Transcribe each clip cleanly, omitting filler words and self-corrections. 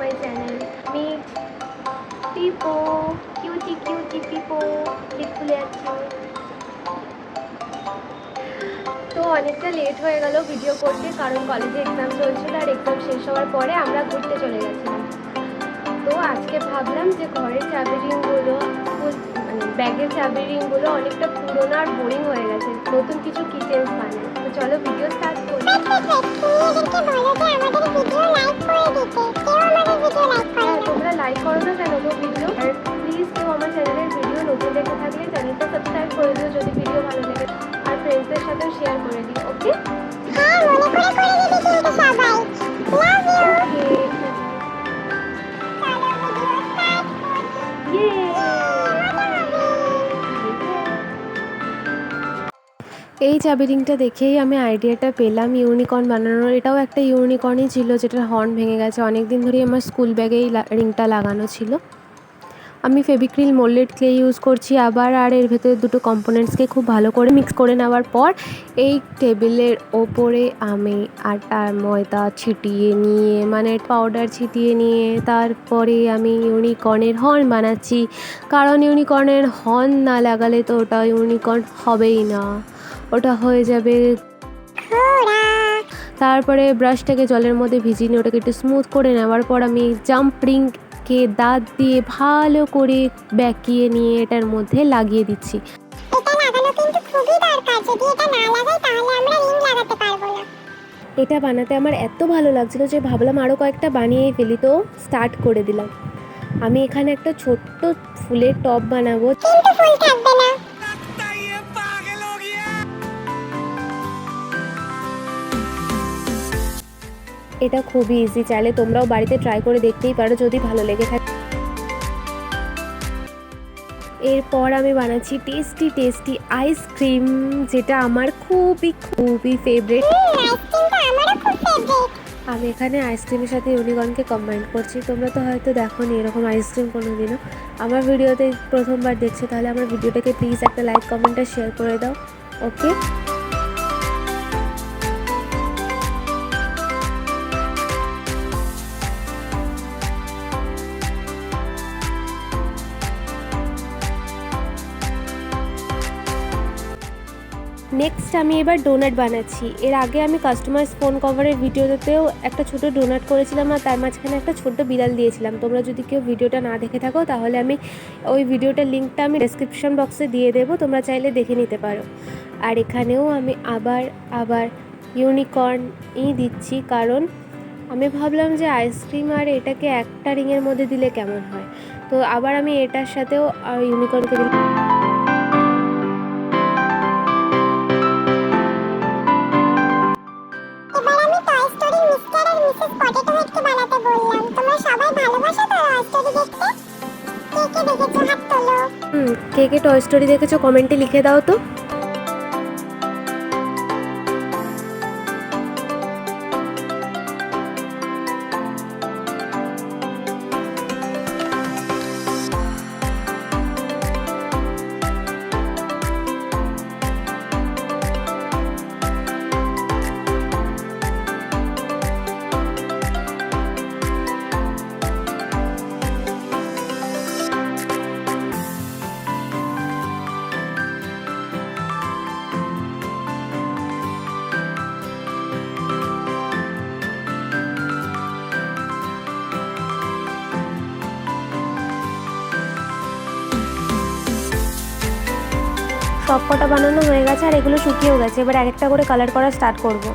মাই channel meet Pipo cutie cutie Pipo lip খুলে যাচ্ছে। তো অনেকটা লেট হয়ে গেল ভিডিও করতে, কারণ কলেজে এক্সাম চলছিল আর এক্সাম শেষ হওয়ার পরে আমরা ঘুরতে চলে গেছিলাম। তো আজকে ভাবলাম যে ঘরের চাবি রিংগুলো মানে ব্যাগের চাবি রিংগুলো অনেকটা পুরোনো আর বোরিং হয়ে গেছে, নতুন কিছু কিচেন বানাই। তো চলো ভিডিও স্টার্ট করি। তোমরা লাইক করো না কেন গো ভিডিও? আর প্লিজ কেউ আমার চ্যানেলের ভিডিও নতুন দেখে থাকলে চ্যানেলটা সাবস্ক্রাইব করে দিও যদি ভিডিও ভালো লাগে, আর ফ্রেন্ডসদের সাথেও শেয়ার করে দিও। ওকে? হ্যাঁ, মনে করে দিবি কিন্তু সবাই। Love you. এই চাবি রিংটা দেখেই আমি আইডিয়াটা পেলাম ইউনিকর্ন বানানোর। এটাও একটা ইউনিকর্নই ছিল যেটার হর্ন ভেঙে গেছে। অনেক দিন ধরেই আমার স্কুল ব্যাগেই রিংটা লাগানো ছিল। আমি ফেভিক্রিল মোল্ডেড ক্লে ইউজ করছি আবার, আর এর ভেতরে দুটো কম্পোনেন্টসকে খুব ভালো করে মিক্স করে নেওয়ার পর এই টেবিলের ওপরে আমি আটা ময়দা ছিটিয়ে নিয়ে মানে পাউডার ছিটিয়ে নিয়ে তারপরে আমি ইউনিকর্নের হর্ন বানাচ্ছি। কারণ ইউনিকর্নের হর্ন না লাগালে তো ওটা ইউনিকর্ন হবেই না, ওটা হয়ে যাবে। তারপরে ব্রাশটাকে জলের মধ্যে ভিজিয়ে নিয়ে ওটাকে একটু স্মুথ করে নেওয়ার পর আমি জাম্প রিংকে দাঁত দিয়ে ভালো করে বেঁকিয়ে নিয়ে এটার মধ্যে লাগিয়ে দিচ্ছি। এটা বানাতে আমার এত ভালো লাগছিল যে ভাবলাম আরও কয়েকটা বানিয়েই ফেলি, তো স্টার্ট করে দিলাম। আমি এখানে একটা ছোট্ট ফুলের টব বানাবো, কিন্তু ফুল থাকবে না। এটা খুবই ইজি, চাইলে তোমরাও বাড়িতে ট্রাই করে দেখতেই পারো যদি ভালো লেগে থাকে। এরপর আমি বানাচ্ছি টেস্টি টেস্টি আইসক্রিম, যেটা আমার খুবই ফেভারিট। আমি এখানে আইসক্রিমের সাথে ইউনিকর্নকে কম্বাইন করছি। তোমরা তো হয়তো দেখোনি এরকম আইসক্রিম কোনোদিনও, আমার ভিডিওতে প্রথমবার দেখছো, তাহলে আমার ভিডিওটাকে প্লিজ একটা লাইক কমেন্ট আর শেয়ার করে দাও। ওকে? নেক্সট আমি এবার ডোনাট বানাচ্ছি। এর আগে আমি কাস্টমাইজ ফোন কভারের ভিডিওতেও একটা ছোট ডোনাট করেছিলাম আর তার মাঝখানে একটা ছোট্ট বিড়াল দিয়েছিলাম। তোমরা যদি কেউ ভিডিওটা না দেখে থাকো তাহলে আমি ওই ভিডিওটার লিঙ্কটা আমি ডেসক্রিপশন বক্সে দিয়ে দেবো, তোমরা চাইলে দেখে নিতে পারো। আর এখানেও আমি আবার ইউনিকর্নই দিচ্ছি, কারণ আমি ভাবলাম যে আইসক্রিম আর এটাকে একটা রিংয়ের মধ্যে দিলে কেমন হয়। তো আবার আমি এটার সাথেও ইউনিকর্নকে দিলাম। Mrs.potato বানাতে বললাম, তোমরা সবাই ভালোবাসো তো টয় স্টোরি দেখতে? কে কে দেখেছো হাত তোলো। কে কে টয় স্টোরি দেখেছো কমেন্টে লিখে দাও তো। সব কটা বানানো হয়ে গেছে আর এগুলো শুকিয়েও গেছে। এবার এক একটা করে কালার করা স্টার্ট করব।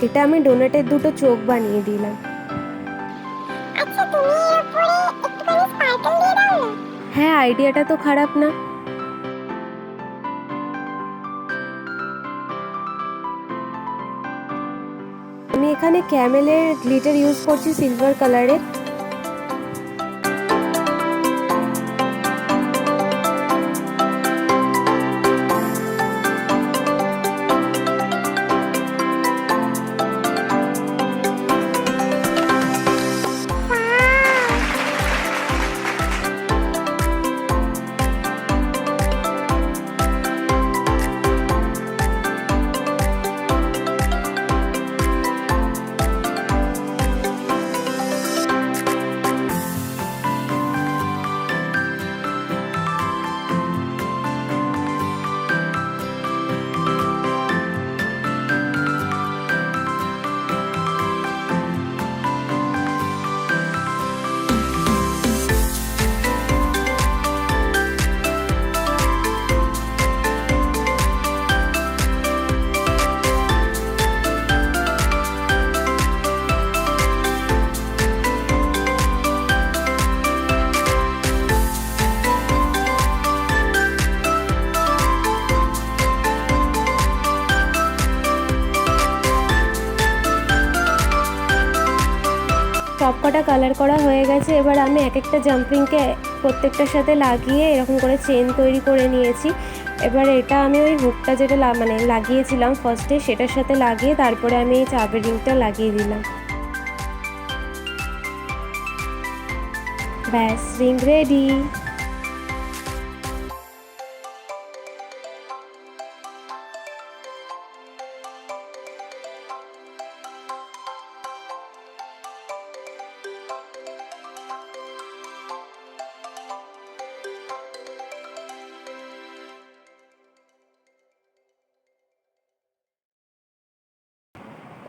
এটা আমি ডোনাটের দুটো চোখ বানিয়ে দিলাম। আচ্ছা, তুমি এর উপরে একটুখানি স্পার্কেল দিয়ে দাও না। হ্যাঁ, আইডিয়াটা তো খারাপ না। আমি এখানে ক্যামেলের গ্লিটার ইউজ করছি সিলভার কালারের। সবকটা কালার করা হয়ে গেছে। এবার আমি এক একটা জাম্পিংকে প্রত্যেকটার সাথে লাগিয়ে এরকম করে চেন তৈরি করে নিয়েছি। এবার এটা আমি ওই হুকটা যেটা লাগিয়েছিলাম ফার্স্টে, সেটার সাথে লাগিয়ে তারপরে আমি এই চাপের রিংটা লাগিয়ে দিলাম। ব্যাস, রিং রেডি।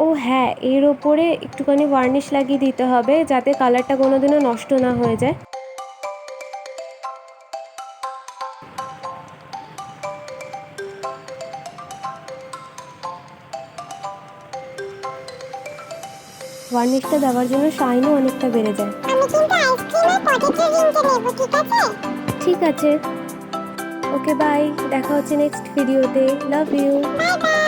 ও হ্যাঁ, এর ওপরে একটুখানি ভার্নিশ লাগিয়ে দিতে হবে যাতে কালারটা কোনোদিনও নষ্ট না হয়ে যায়। ভার্নিশটা দেওয়ার জন্য শাইনও অনেকটা বেড়ে যায়। আমি কিন্তু আইসক্রিম আর পটেটো রিংটা নেব, ঠিক আছে? ঠিক আছে, ওকে বাই, দেখা হচ্ছে নেক্সট ভিডিওতে। Love you. Bye by.